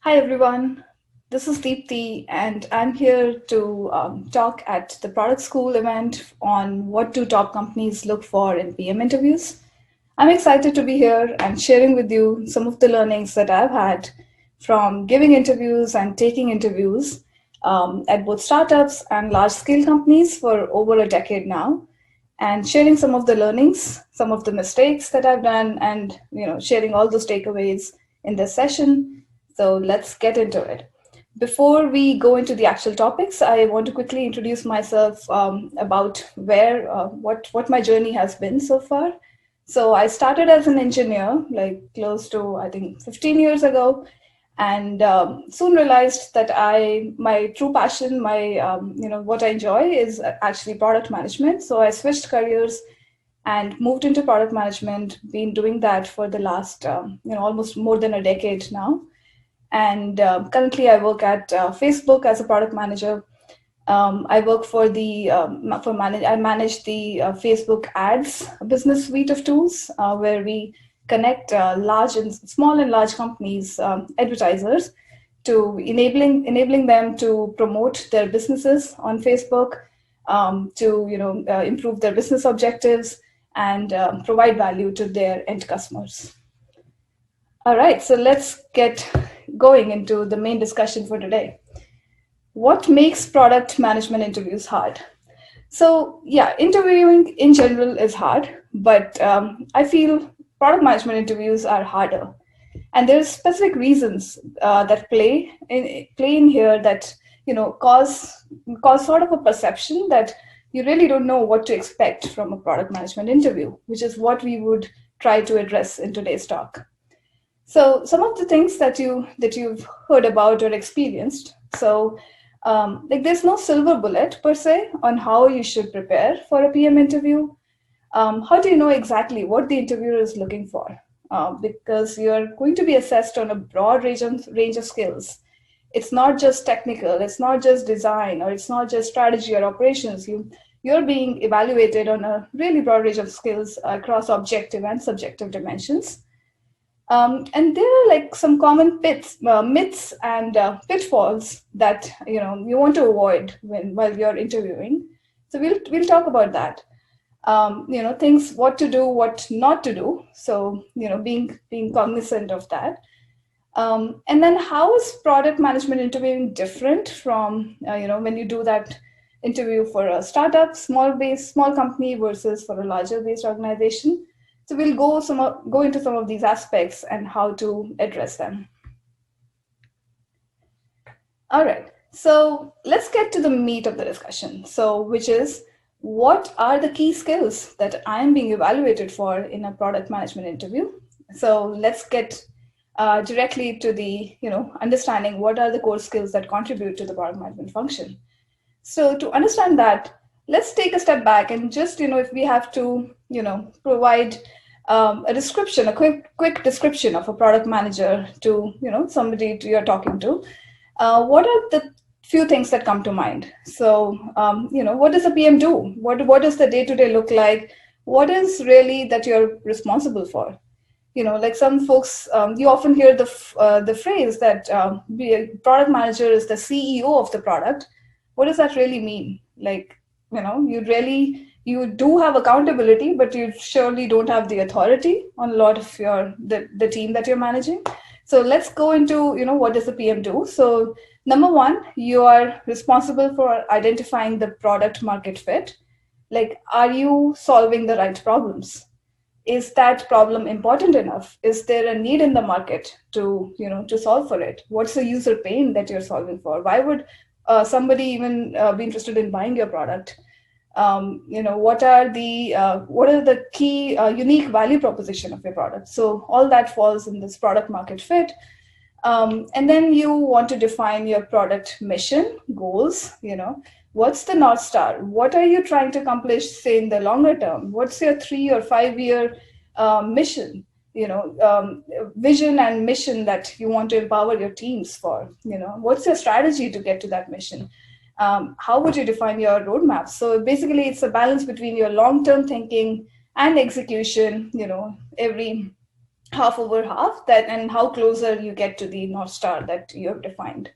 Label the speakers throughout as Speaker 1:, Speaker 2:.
Speaker 1: Hi everyone, this is Deepti and I'm here to talk at the product school event on what do top companies look for in PM interviews. I'm excited to be here and sharing with you some of the learnings that I've had from giving interviews and taking interviews at both startups and large scale companies for over a decade now, and sharing some of the learnings, some of the mistakes that I've done, and sharing all those takeaways in this session. So let's get into it. Before we go into the actual topics, I want to quickly introduce myself about what my journey has been so far. So I started as an engineer, like close to I think 15 years ago, and soon realized that my true passion, my what I enjoy is actually product management. So I switched careers and moved into product management. Been doing that for the last almost more than a decade now. And currently, I work at Facebook as a product manager. I work for I manage the Facebook ads business suite of tools where we connect small and large companies, advertisers, to enabling them to promote their businesses on Facebook, to improve their business objectives and provide value to their end customers. All right, so let's get going into the main discussion for today. What makes product management interviews hard? So, yeah, interviewing in general is hard, but I feel product management interviews are harder. And there's specific reasons that play in here that cause sort of a perception that you really don't know what to expect from a product management interview, which is what we would try to address in today's talk. So some of the things that you've heard about or experienced. So there's no silver bullet per se on how you should prepare for a PM interview. How do you know exactly what the interviewer is looking for? Because you're going to be assessed on a broad range of skills. It's not just technical, it's not just design, or it's not just strategy or operations. You're being evaluated on a really broad range of skills across objective and subjective dimensions. And there are like some common myths and pitfalls that you want to avoid while you're interviewing. So we'll talk about that. Things, what to do, what not to do. So being cognizant of that. And then how is product management interviewing different from when you do that interview for a startup, small company versus for a larger based organization. So we'll go into some of these aspects and how to address them. All right, so let's get to the meat of the discussion. So which is, what are the key skills that I'm being evaluated for in a product management interview? So let's get directly to the understanding what are the core skills that contribute to the product management function. So to understand that, let's take a step back and just if we have to provide a description, a quick description of a product manager to somebody you're talking to. What are the few things that come to mind? So what does a PM do? What does the day-to-day look like? What is really that you're responsible for? Like some folks, you often hear the phrase that product manager is the CEO of the product. What does that really mean? Like you do have accountability, but you surely don't have the authority on a lot of the team that you're managing. So let's go into what does the PM do. So number one, you are responsible for identifying the product market fit. Like, are you solving the right problems? Is that problem important enough? Is there a need in the market to solve for it? What's the user pain that you're solving for? Why would somebody even be interested in buying your product? What are the key unique value proposition of your product? So all that falls in this product market fit. And then you want to define your product mission, goals. What's the North Star? What are you trying to accomplish, say, in the longer term? What's your 3 or 5 year mission? Vision and mission that you want to empower your teams for? What's your strategy to get to that mission? How would you define your roadmap? So basically, it's a balance between your long-term thinking and execution. half over half, that, and how closer you get to the North Star that you have defined.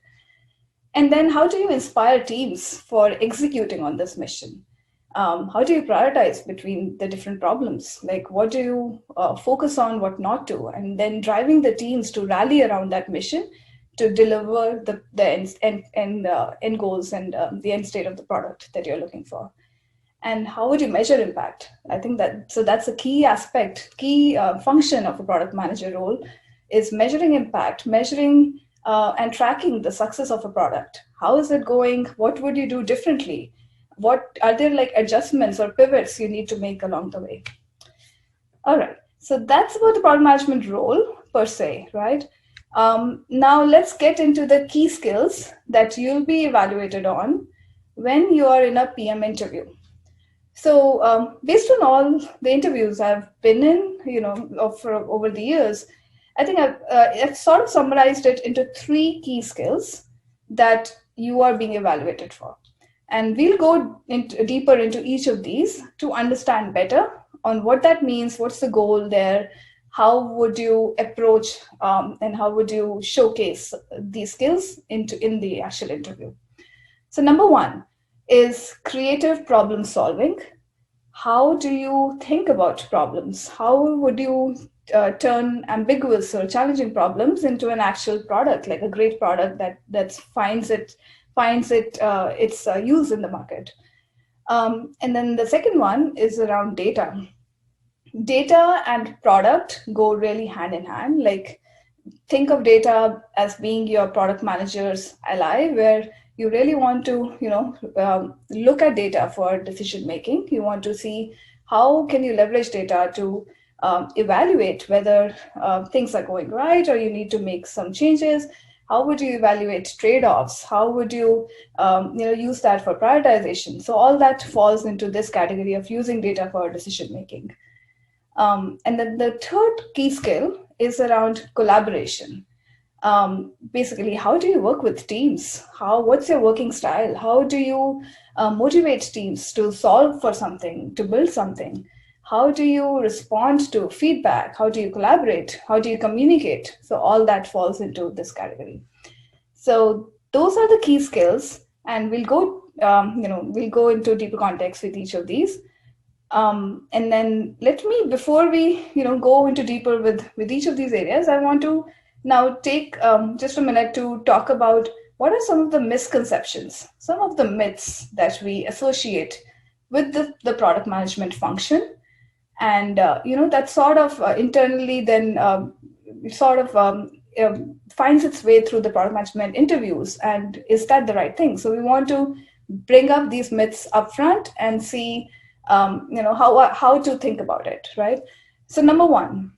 Speaker 1: And then how do you inspire teams for executing on this mission? How do you prioritize between the different problems? Like, what do you focus on, what not to? And then driving the teams to rally around that mission to deliver the end goals and the end state of the product that you're looking for. And how would you measure impact? I think that's a key aspect, key function of a product manager role, is measuring impact, measuring and tracking the success of a product. How is it going? What would you do differently? What are there like adjustments or pivots you need to make along the way? All right, so that's about the product management role per se, right? Now let's get into the key skills that you'll be evaluated on when you are in a PM interview. So based on all the interviews I've been in, for over the years, I think I've sort of summarized it into 3 key skills that you are being evaluated for. And we'll go deeper into each of these to understand better on what that means, what's the goal there, how would you approach and how would you showcase these skills in the actual interview. So number 1 is creative problem solving. How do you think about problems? How would you turn ambiguous or challenging problems into an actual product, like a great product that finds its use in the market? And then the second one is around data. Data and product go really hand in hand. Like, think of data as being your product manager's ally, where you really want to, look at data for decision making. You want to see how can you leverage data to evaluate whether things are going right or you need to make some changes. How would you evaluate trade-offs? How would you, use that for prioritization? So all that falls into this category of using data for decision making. And then the third key skill is around collaboration. Basically, how do you work with teams? What's your working style? How do you motivate teams to solve for something, to build something? How do you respond to feedback? How do you collaborate? How do you communicate? So all that falls into this category. So those are the key skills, and we'll go into deeper context with each of these. And then before we go into deeper with each of these areas, I want to now take just a minute to talk about what are some of the misconceptions, some of the myths that we associate with the product management function. And, that sort of internally then finds its way through the product management interviews. And is that the right thing? So we want to bring up these myths up front and see, how to think about it, right? So number 1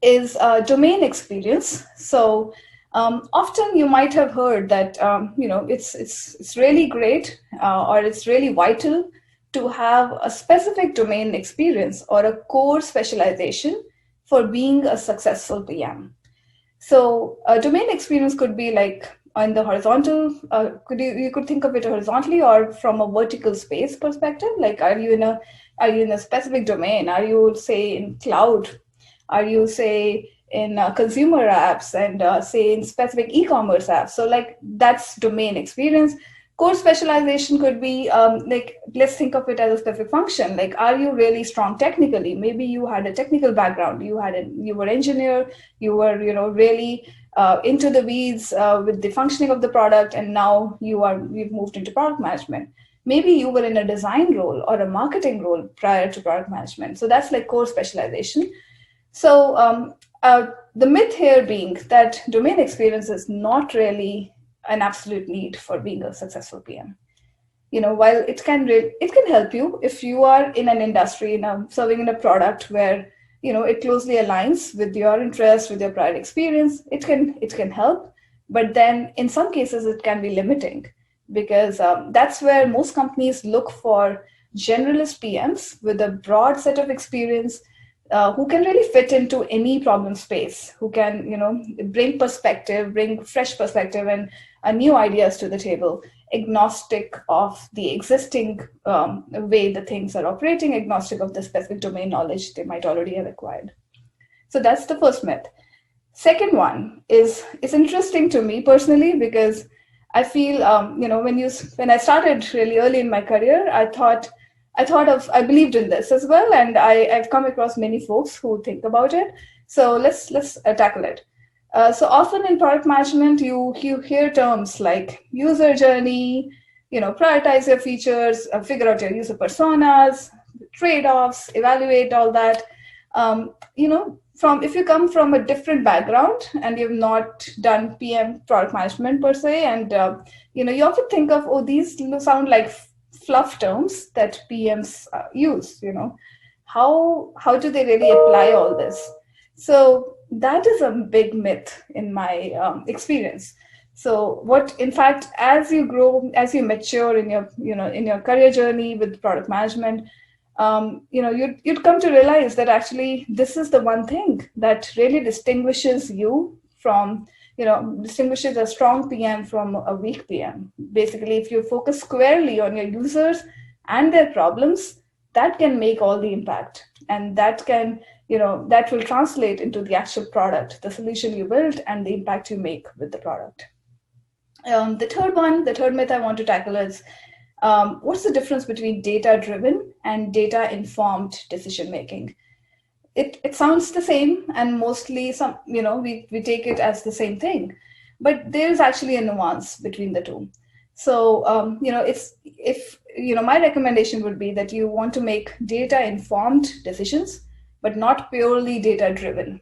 Speaker 1: is domain experience. So often you might have heard that, it's really great or it's really vital to have a specific domain experience or a core specialization for being a successful PM. So domain experience could be like on the horizontal, you could think of it horizontally or from a vertical space perspective. Like, are you in a specific domain? Are you, say, in cloud? Are you, say, in consumer apps and say in specific e-commerce apps? So like, that's domain experience. Core specialization could be let's think of it as a specific function. Like, are you really strong technically? Maybe you had a technical background. You were engineer. You were really into the weeds with the functioning of the product, and now you've moved into product management. Maybe you were in a design role or a marketing role prior to product management. So that's like core specialization. So the myth here being that domain experience is not really an absolute need for being a successful PM. While it can help you if you are in an industry, serving in a product where it closely aligns with your interest, with your prior experience, it can help. But then in some cases it can be limiting, because that's where most companies look for generalist PMs with a broad set of experience, who can really fit into any problem space, who can bring fresh perspective and new ideas to the table, agnostic of the existing way the things are operating, agnostic of the specific domain knowledge they might already have acquired. So that's the first myth. Second one is interesting to me personally because I feel when I started really early in my career, I believed in this as well, and I've come across many folks who think about it. So let's tackle it. So often in product management, you hear terms like user journey, prioritize your features, figure out your user personas, trade-offs, evaluate all that. From if you come from a different background and you've not done PM product management per se, and you often think of, oh, these sound like fluff terms that PMs use. How do they really apply all this? So that is a big myth in my experience. So in fact, as you grow, as you mature in your career journey with product management, you'd come to realize that actually this is the one thing that really distinguishes distinguishes a strong PM from a weak PM. Basically, if you focus squarely on your users and their problems, that can make all the impact, and that will translate into the actual product, the solution you build, and the impact you make with the product. The third myth I want to tackle is, what's the difference between data-driven and data-informed decision-making? It sounds the same, and mostly we take it as the same thing, but there's actually a nuance between the two. So my recommendation would be that you want to make data-informed decisions, but not purely data-driven.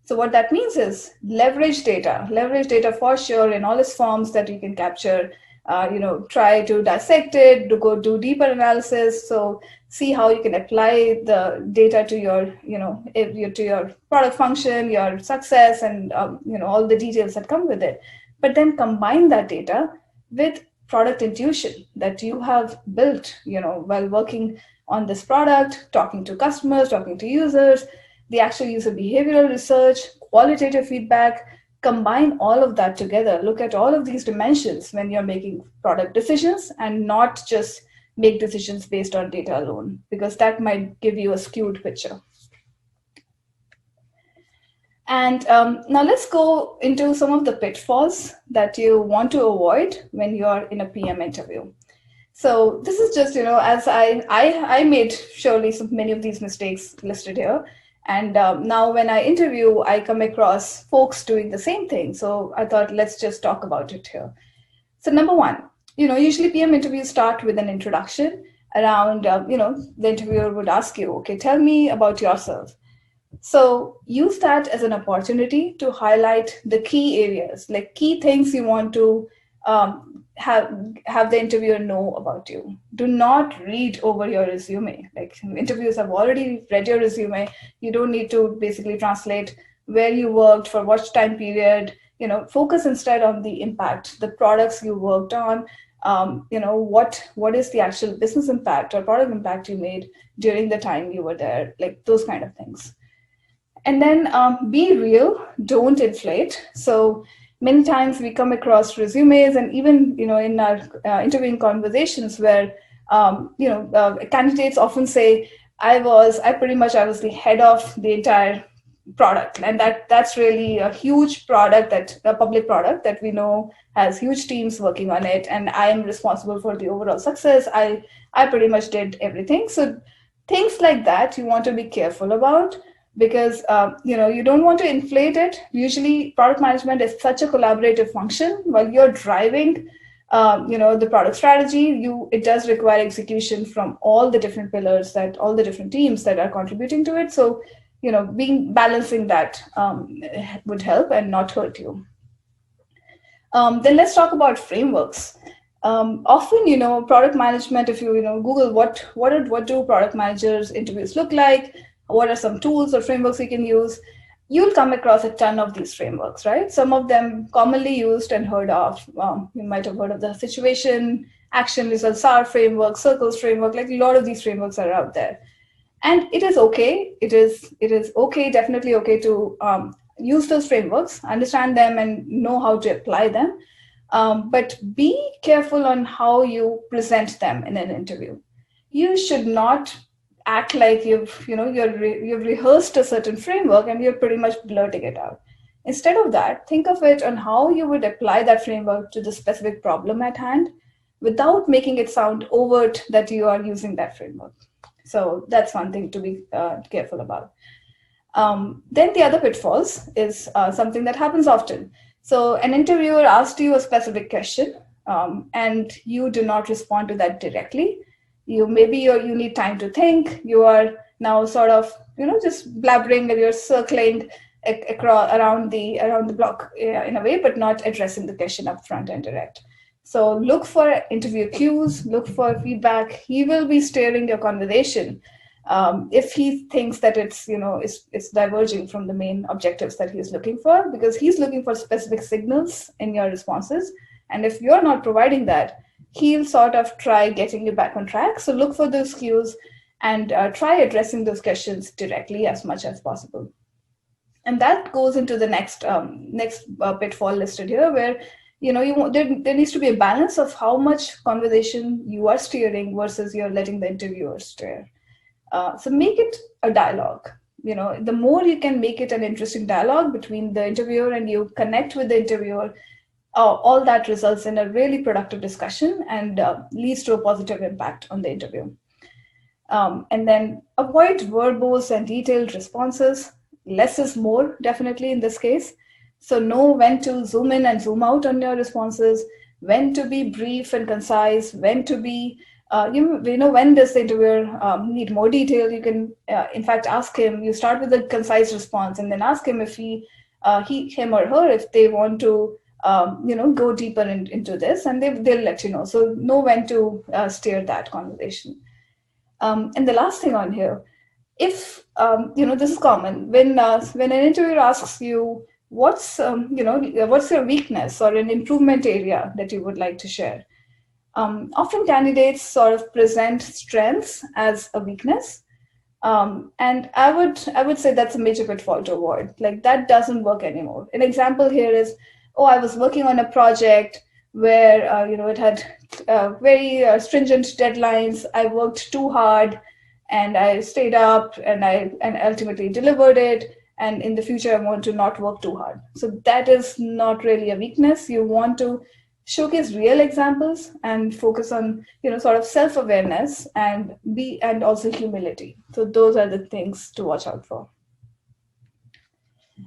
Speaker 1: So what that means is leverage data for sure in all its forms that you can capture. Try to dissect it, to go do deeper analysis. So see how you can apply the data to your product function, your success, and all the details that come with it. But then combine that data with product intuition that you have built, while working on this product, talking to customers, talking to users, the actual user behavioral research, qualitative feedback. Combine all of that together. Look at all of these dimensions when you're making product decisions, and not just make decisions based on data alone, because that might give you a skewed picture. And now let's go into some of the pitfalls that you want to avoid when you're in a PM interview. So this is just, as I made surely many of these mistakes listed here. And now when I interview, I come across folks doing the same thing. So I thought, let's just talk about it here. So number one, usually PM interviews start with an introduction around, the interviewer would ask you, okay, tell me about yourself. So use that as an opportunity to highlight the key areas, like key things you want to have the interviewer know about you. Do not read over your resume. Like, interviewers have already read your resume. You don't need to basically translate where you worked for what time period. Focus instead on the impact, the products you worked on. What is the actual business impact or product impact you made during the time you were there, like those kind of things. And then be real, don't inflate. So many times we come across resumes, and even in our interviewing conversations where candidates often say, I was the head of the entire product, and that's really a huge product, a public product that we know has huge teams working on it, and I am responsible for the overall success. I pretty much did everything. So things like that you want to be careful about, because you don't want to inflate it. Usually product management is such a collaborative function. While you're driving the product strategy, it does require execution from all the different pillars, that all the different teams that are contributing to it. So balancing that would help and not hurt you. Then let's talk about frameworks. Often, product management, if you Google what do product managers interviews look like, what are some tools or frameworks you can use, you'll come across a ton of these frameworks, right? Some of them commonly used and heard of. You might have heard of the situation, action, result, SAR framework, circles framework. Like, a lot of these frameworks are out there. And it is okay. It is okay, definitely okay to use those frameworks, understand them, and know how to apply them. But be careful on how you present them in an interview. You should not act like you've rehearsed a certain framework and you're pretty much blurting it out. Instead of that, think of it on how you would apply that framework to the specific problem at hand without making it sound overt that you are using that framework. So that's one thing to be careful about. Then the other pitfalls is something that happens often. So an interviewer asked you a specific question, and you do not respond to that directly. You need time to think. You are now sort of just blabbering, and you're circling around the block in a way, but not addressing the question up front and direct. So look for interview cues, look for feedback. He will be steering your conversation if he thinks that it's diverging from the main objectives that he's looking for, because he's looking for specific signals in your responses. And if you're not providing that, he'll sort of try getting you back on track. So look for those cues and try addressing those questions directly as much as possible. And that goes into the next pitfall listed here, where there needs to be a balance of how much conversation you are steering versus you're letting the interviewer steer. So make it a dialogue. The more you can make it an interesting dialogue between the interviewer and you connect with the interviewer, all that results in a really productive discussion and leads to a positive impact on the interview. And then avoid verbose and detailed responses. Less is more, definitely in this case. So know when to zoom in and zoom out on your responses, when to be brief and concise, when to be, when does the interviewer need more detail. You can, in fact, ask him, you start with a concise response and then ask him if him or her, if they want to, go deeper into this, and they'll let you know. So know when to steer that conversation. And the last thing on here, if, this is common, when an interviewer asks you, what's your weakness or an improvement area that you would like to share? Often candidates sort of present strengths as a weakness. And I would say that's a major pitfall to avoid. Like, that doesn't work anymore. An example here is, I was working on a project where, it had very stringent deadlines. I worked too hard and I stayed up and ultimately delivered it. And in the future, I want to not work too hard. So that is not really a weakness. You want to showcase real examples and focus on, sort of self-awareness and also humility. So those are the things to watch out for.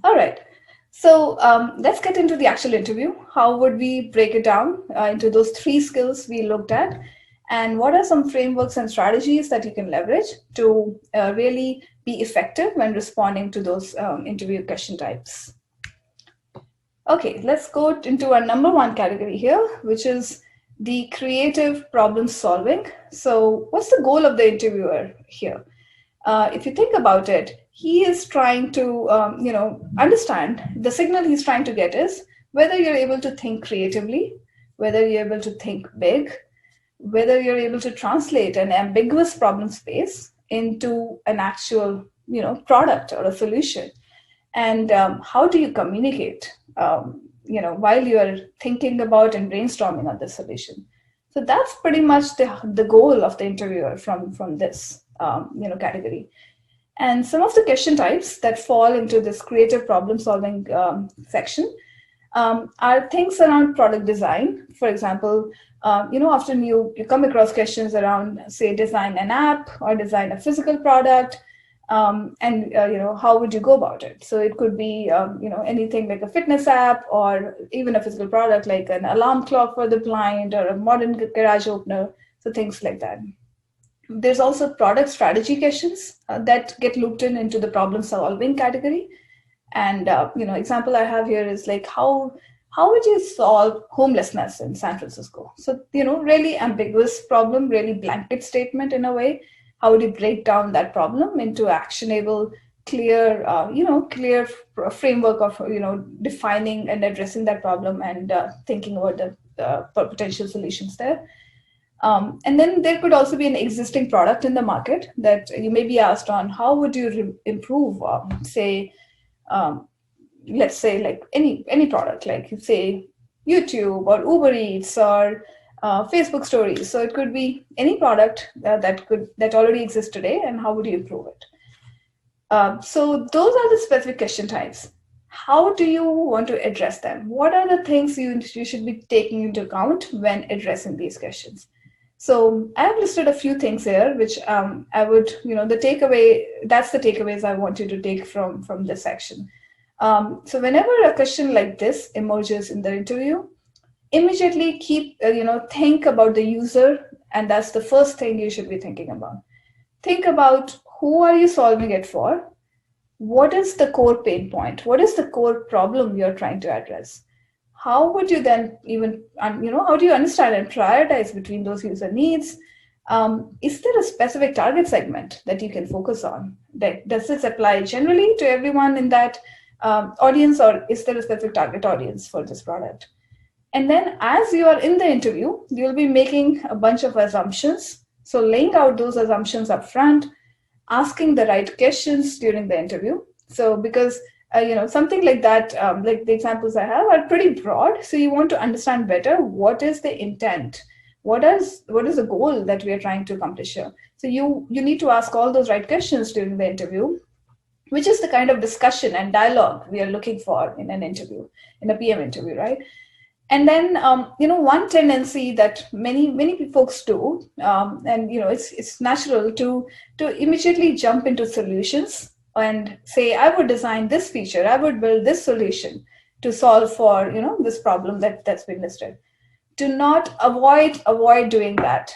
Speaker 1: All right. So let's get into the actual interview. How would we break it down into those 3 skills we looked at? And what are some frameworks and strategies that you can leverage to really be effective when responding to those interview question types? Okay, let's go into our number 1 category here, which is the creative problem solving. So what's the goal of the interviewer here? If you think about it, he is trying to understand, the signal he's trying to get is whether you're able to think creatively, whether you're able to think big, whether you're able to translate an ambiguous problem space into an actual, product or a solution. And how do you communicate, while you're thinking about and brainstorming on the solution? So that's pretty much the goal of the interviewer from this, category. And some of the question types that fall into this creative problem solving section are things around product design. For example, often you come across questions around, say, design an app or design a physical product, and how would you go about it? So it could be anything like a fitness app or even a physical product like an alarm clock for the blind or a modern garage opener. So things like that. There's also product strategy questions that get looped into the problem solving category. And example I have here is like, how would you solve homelessness in San Francisco? So really ambiguous problem, really blanket statement in a way. How would you break down that problem into actionable, clear framework of defining and addressing that problem and thinking about the potential solutions there. And then there could also be an existing product in the market that you may be asked on, how would you improve, let's say like any product, like say YouTube or Uber Eats or Facebook stories. So it could be any product that already exists today, and how would you improve it? So those are the specific question types. How do you want to address them? What are the things you should be taking into account when addressing these questions? So I have listed a few things here, which I would, that's the takeaways I want you to take from this section. So whenever a question like this emerges in the interview, immediately think about the user, and that's the first thing you should be thinking about. Think about, who are you solving it for? What is the core pain point? What is the core problem you're trying to address? How would you then how do you understand and prioritize between those user needs? Is there a specific target segment that you can focus on? Does this apply generally to everyone in that audience, or is there a specific target audience for this product? And then as you are in the interview, you'll be making a bunch of assumptions. So laying out those assumptions up front, asking the right questions during the interview. So because something like that, like the examples I have, are pretty broad. So you want to understand better, what is the intent? What is the goal that we are trying to accomplish here? So you need to ask all those right questions during the interview, which is the kind of discussion and dialogue we are looking for in an interview, in a PM interview, right? And then, one tendency that many folks do, and it's natural to immediately jump into solutions and say, I would design this feature, I would build this solution to solve for this problem that's been listed. Do not avoid doing that.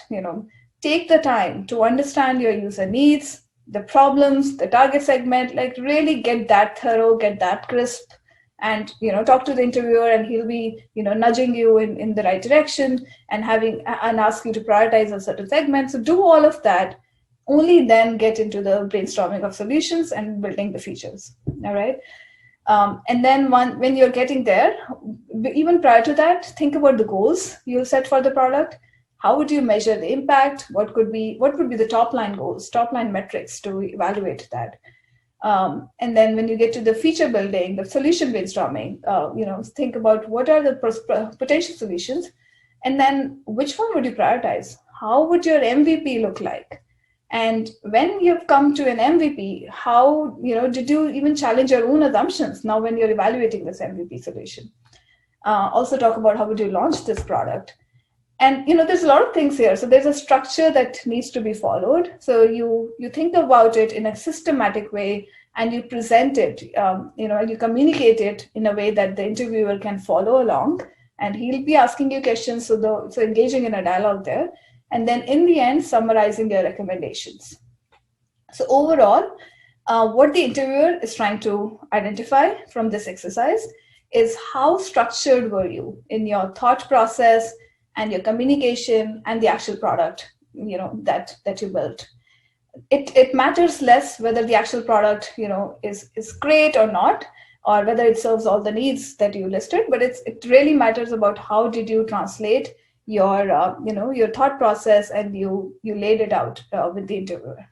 Speaker 1: Take the time to understand your user needs, the problems, the target segment, like really get that thorough, get that crisp. And talk to the interviewer, and he'll be nudging you in the right direction and ask you to prioritize a certain segment. So do all of that, only then get into the brainstorming of solutions and building the features. All right. And then when you're getting there, even prior to that, think about the goals you'll set for the product. How would you measure the impact? What could be the top line goals, top line metrics to evaluate that? And then when you get to the feature building, the solution brainstorming, think about what are the potential solutions, and then which one would you prioritize? How would your MVP look like? And when you've come to an MVP, how did you even challenge your own assumptions now when you're evaluating this MVP solution? Also talk about how would you launch this product? And there's a lot of things here. So there's a structure that needs to be followed. So you think about it in a systematic way, and you present it, you communicate it in a way that the interviewer can follow along, and he'll be asking you questions. So engaging in a dialogue there, and then in the end, summarizing your recommendations. So overall, what the interviewer is trying to identify from this exercise is, how structured were you in your thought process and your communication and the actual product that you built. It matters less whether the actual product is great or not, or whether it serves all the needs that you listed, but it really matters about how did you translate your your thought process, and you laid it out with the interviewer.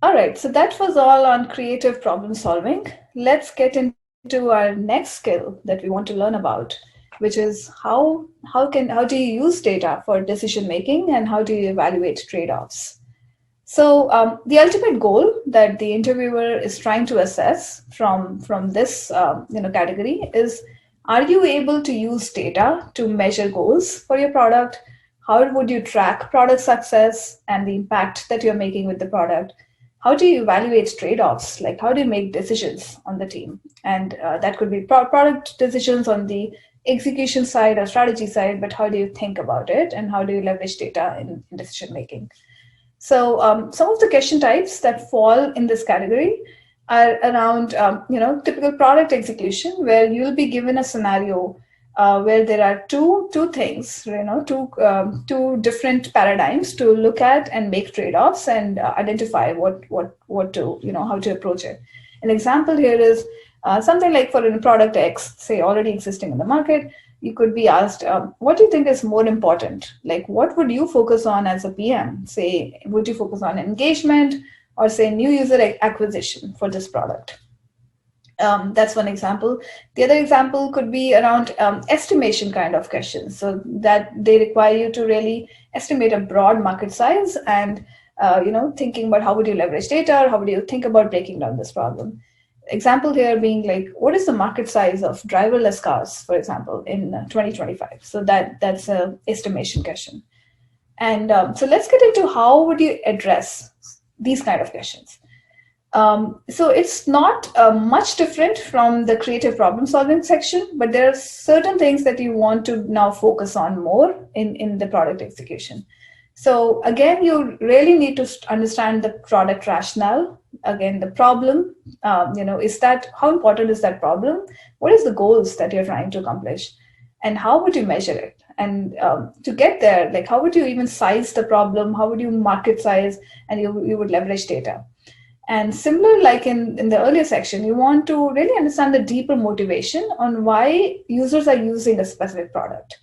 Speaker 1: All right, so that was all on creative problem solving. Let's get into our next skill that we want to learn about, which is how do you use data for decision making, and how do you evaluate trade-offs? So the ultimate goal that the interviewer is trying to assess from this category is, are you able to use data to measure goals for your product? How would you track product success and the impact that you're making with the product? How do you evaluate trade-offs? Like, how do you make decisions on the team? And that could be product decisions on the execution side or strategy side, but how do you think about it, and how do you leverage data in decision making? So some of the question types that fall in this category are around typical product execution, where you'll be given a scenario where there are two things, two different paradigms to look at and make trade-offs and identify what to how to approach it. An example here is something like, for a product X, say already existing in the market, you could be asked, what do you think is more important? Like, what would you focus on as a PM? Say, would you focus on engagement, or say new user acquisition for this product? That's one example. The other example could be around estimation kind of questions. So that they require you to really estimate a broad market size and thinking about how would you leverage data, or how would you think about breaking down this problem. Example here being like, what is the market size of driverless cars, for example, in 2025? So that's a estimation question. And so let's get into how would you address these kind of questions. So it's not much different from the creative problem solving section, but there are certain things that you want to now focus on more in the product execution. So again, you really need to understand the product rationale. Again, the problem, is that, how important is that problem? What is the goals that you're trying to accomplish? And how would you measure it? And to get there, like how would you even size the problem? How would you market size? And you would leverage data. And similar, like in the earlier section, you want to really understand the deeper motivation on why users are using a specific product.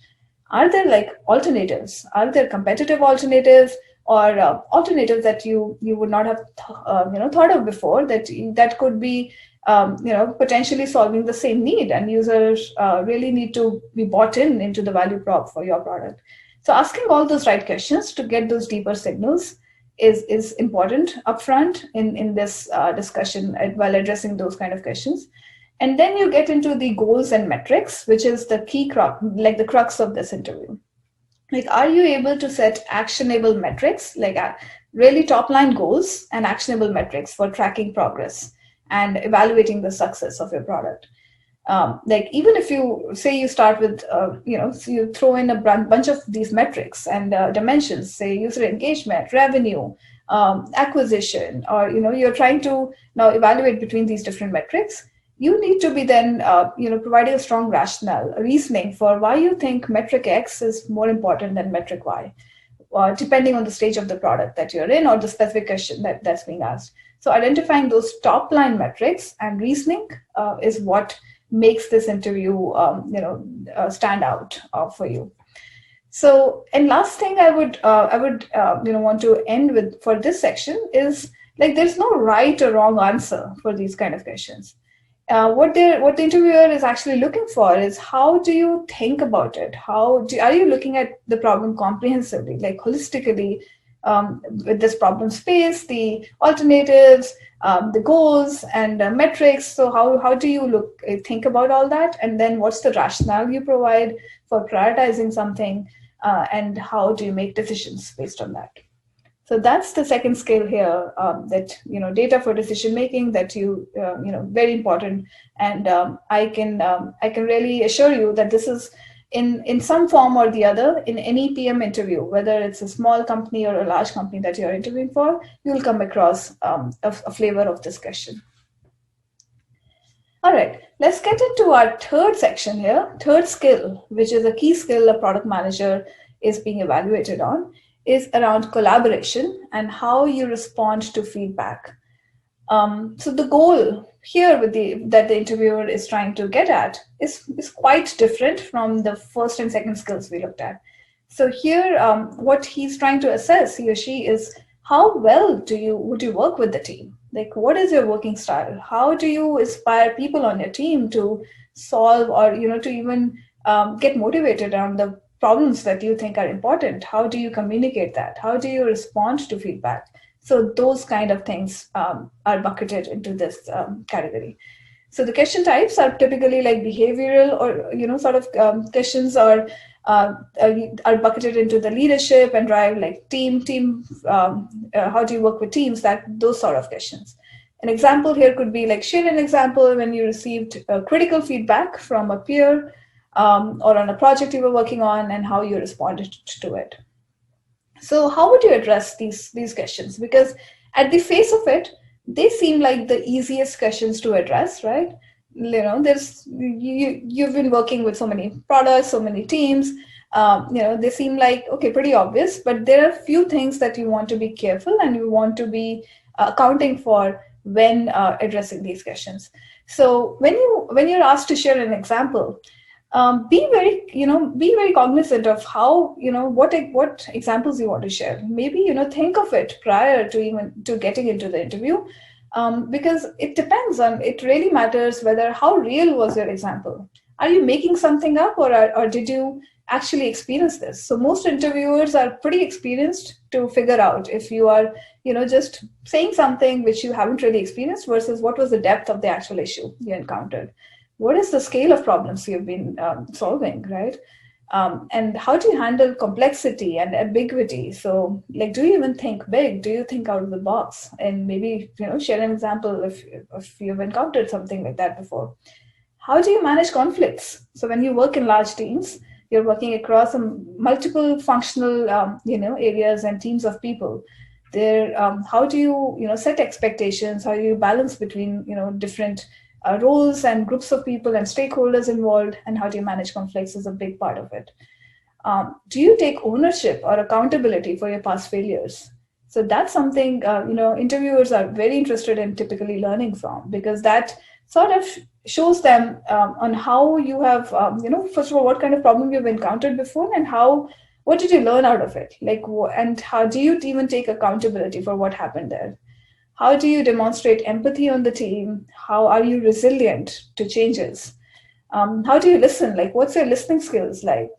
Speaker 1: Are there like alternatives? Are there competitive alternatives, or alternatives that you would not have thought of before that could be potentially solving the same need, and users really need to be bought into the value prop for your product. So asking all those right questions to get those deeper signals is important upfront in this discussion while addressing those kind of questions. And then you get into the goals and metrics, which is the key the crux of this interview. Like, are you able to set actionable metrics, like really top line goals and actionable metrics for tracking progress and evaluating the success of your product? Like, even if you say you start with, so you throw in a bunch of these metrics and dimensions, say user engagement, revenue, acquisition, or, you're trying to now evaluate between these different metrics, you need to be then, providing a strong rationale, reasoning for why you think metric X is more important than metric Y, depending on the stage of the product that you're in or the specific question that's being asked. So identifying those top line metrics and reasoning is what makes this interview, stand out for you. So, and last thing I would want to end with for this section is, like, there's no right or wrong answer for these kind of questions. What the interviewer is actually looking for is, how do you think about it? Are you looking at the problem comprehensively, like holistically, with this problem space, the alternatives, the goals and metrics? So how do you think about all that? And then what's the rationale you provide for prioritizing something? And how do you make decisions based on that? So that's the second skill here, that, data for decision making, that very important. And I can really assure you that this is in some form or the other in any PM interview, whether it's a small company or a large company that you're interviewing for, you'll come across a flavor of this question. All right, let's get into our third section here. Third skill, which is a key skill a product manager is being evaluated on, is around collaboration and how you respond to feedback. So the goal here that the interviewer is trying to get at is quite different from the first and second skills we looked at. So here, what he's trying to assess, he or she, is how well would you work with the team? Like, what is your working style? How do you inspire people on your team to solve, or to even get motivated around the problems that you think are important? How do you communicate that? How do you respond to feedback? So those kind of things are bucketed into this category. So the question types are typically like behavioral or questions, or are bucketed into the leadership and drive, like team. How do you work with teams? Those sort of questions. An example here could be like, share an example when you received critical feedback from a peer, or on a project you were working on, and how you responded to it. So how would you address these questions? Because at the face of it, they seem like the easiest questions to address, right? You've been working with so many products, so many teams. They seem like, okay, pretty obvious, but there are a few things that you want to be careful and you want to be accounting for when addressing these questions. So when you're asked to share an example, be very cognizant of how, what examples you want to share. Maybe, think of it prior to getting into the interview. Because it depends on, it really matters whether how real was your example. Are you making something up, or did you actually experience this? So most interviewers are pretty experienced to figure out if you are, just saying something which you haven't really experienced versus what was the depth of the actual issue you encountered. What is the scale of problems you've been solving, right? And how do you handle complexity and ambiguity? So, like, do you even think big? Do you think out of the box? And maybe, share an example if you've encountered something like that before. How do you manage conflicts? So when you work in large teams, you're working across multiple functional, areas and teams of people. There, how do you, set expectations? How do you balance between, different roles and groups of people and stakeholders involved? And how do you manage conflicts is a big part of it. Do you take ownership or accountability for your past failures? So that's something, interviewers are very interested in typically learning from, because that sort of shows them on how you have, first of all, what kind of problem you've encountered before, and what did you learn out of it? Like, and how do you even take accountability for what happened there? How do you demonstrate empathy on the team? How are you resilient to changes? How do you listen? Like, what's your listening skills like?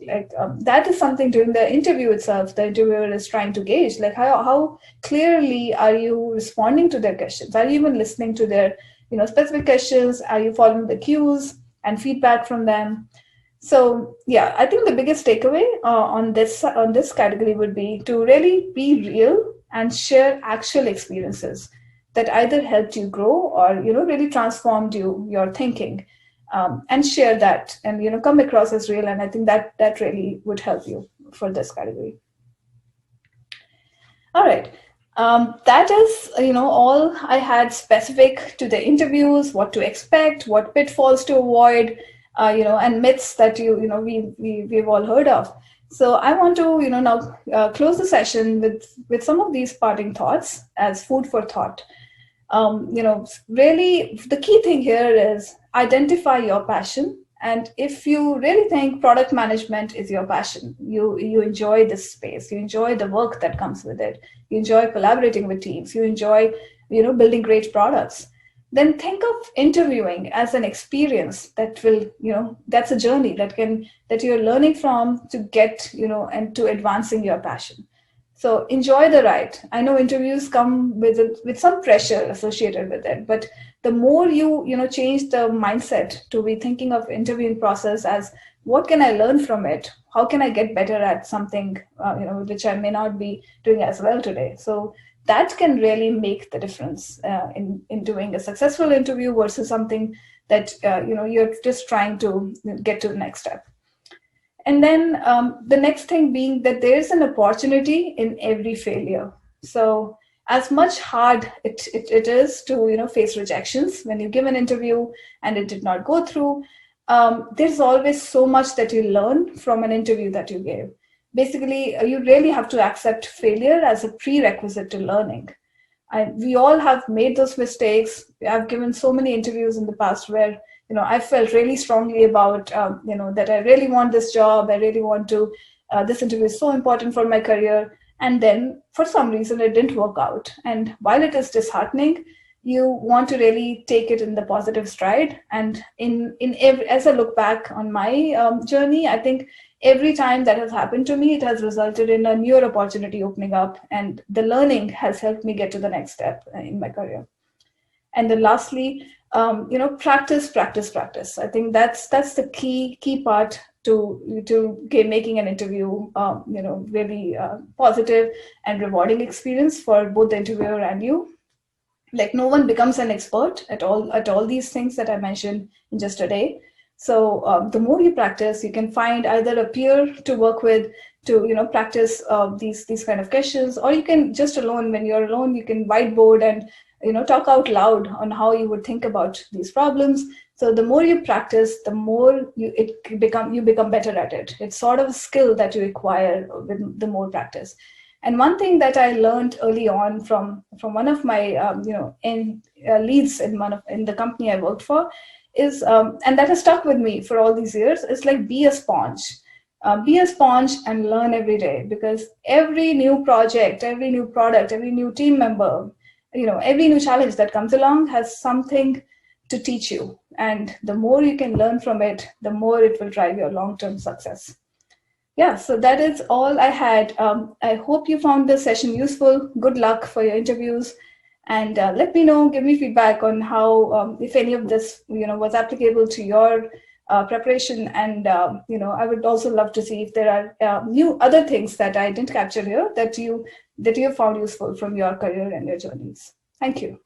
Speaker 1: That is something during the interview itself, the interviewer is trying to gauge, like how clearly are you responding to their questions? Are you even listening to their, specific questions? Are you following the cues and feedback from them? So yeah, I think the biggest takeaway on this category would be to really be real and share actual experiences that either helped you grow or really transformed your thinking, and share that, and come across as real. And I think that really would help you for this category. All right. That is, all I had specific to the interviews, what to expect, what pitfalls to avoid, and myths that we've all heard of. So I want to, now close the session with some of these parting thoughts as food for thought. Really, the key thing here is identify your passion. And if you really think product management is your passion, you enjoy this space, you enjoy the work that comes with it, you enjoy collaborating with teams, you enjoy, building great products, then think of interviewing as an experience that will, that's a journey that you're learning from to get, and to advancing your passion. So enjoy the ride. I know interviews come with some pressure associated with it, but the more you change the mindset to be thinking of interviewing process as what can I learn from it? How can I get better at something which I may not be doing as well today? So that can really make the difference in doing a successful interview versus something that you're just trying to get to the next step. And then the next thing being that there's an opportunity in every failure. So as much hard it is to face rejections when you give an interview and it did not go through, there's always so much that you learn from an interview that you gave. Basically, you really have to accept failure as a prerequisite to learning. We all have made those mistakes. I've given so many interviews in the past where I felt really strongly about, that I really want this job. I really want to, this interview is so important for my career. And then for some reason, it didn't work out. And while it is disheartening, you want to really take it in the positive stride. And as I look back on my journey, I think every time that has happened to me, it has resulted in a newer opportunity opening up. And the learning has helped me get to the next step in my career. And then lastly, practice. I think that's the key part to making an interview, really positive and rewarding experience for both the interviewer and you. Like, no one becomes an expert at all these things that I mentioned in just a day. So the more you practice, you can find either a peer to work with to practice these kind of questions, or you can just alone, when you're alone, you can whiteboard and talk out loud on how you would think about these problems. So the more you practice, the more you become better at it. It's sort of a skill that you acquire with the more practice. And one thing that I learned early on from one of my leads in the company I worked for is, and that has stuck with me for all these years, is like, be a sponge. Be a sponge and learn every day, because every new project, every new product, every new team member, every new challenge that comes along has something to teach you. And the more you can learn from it, the more it will drive your long-term success. Yeah, so that is all I had. I hope you found this session useful. Good luck for your interviews. And let me know, give me feedback on how, if any of this, was applicable to your preparation. And, I would also love to see if there are new other things that I didn't capture here that you have found useful from your career and your journeys. Thank you.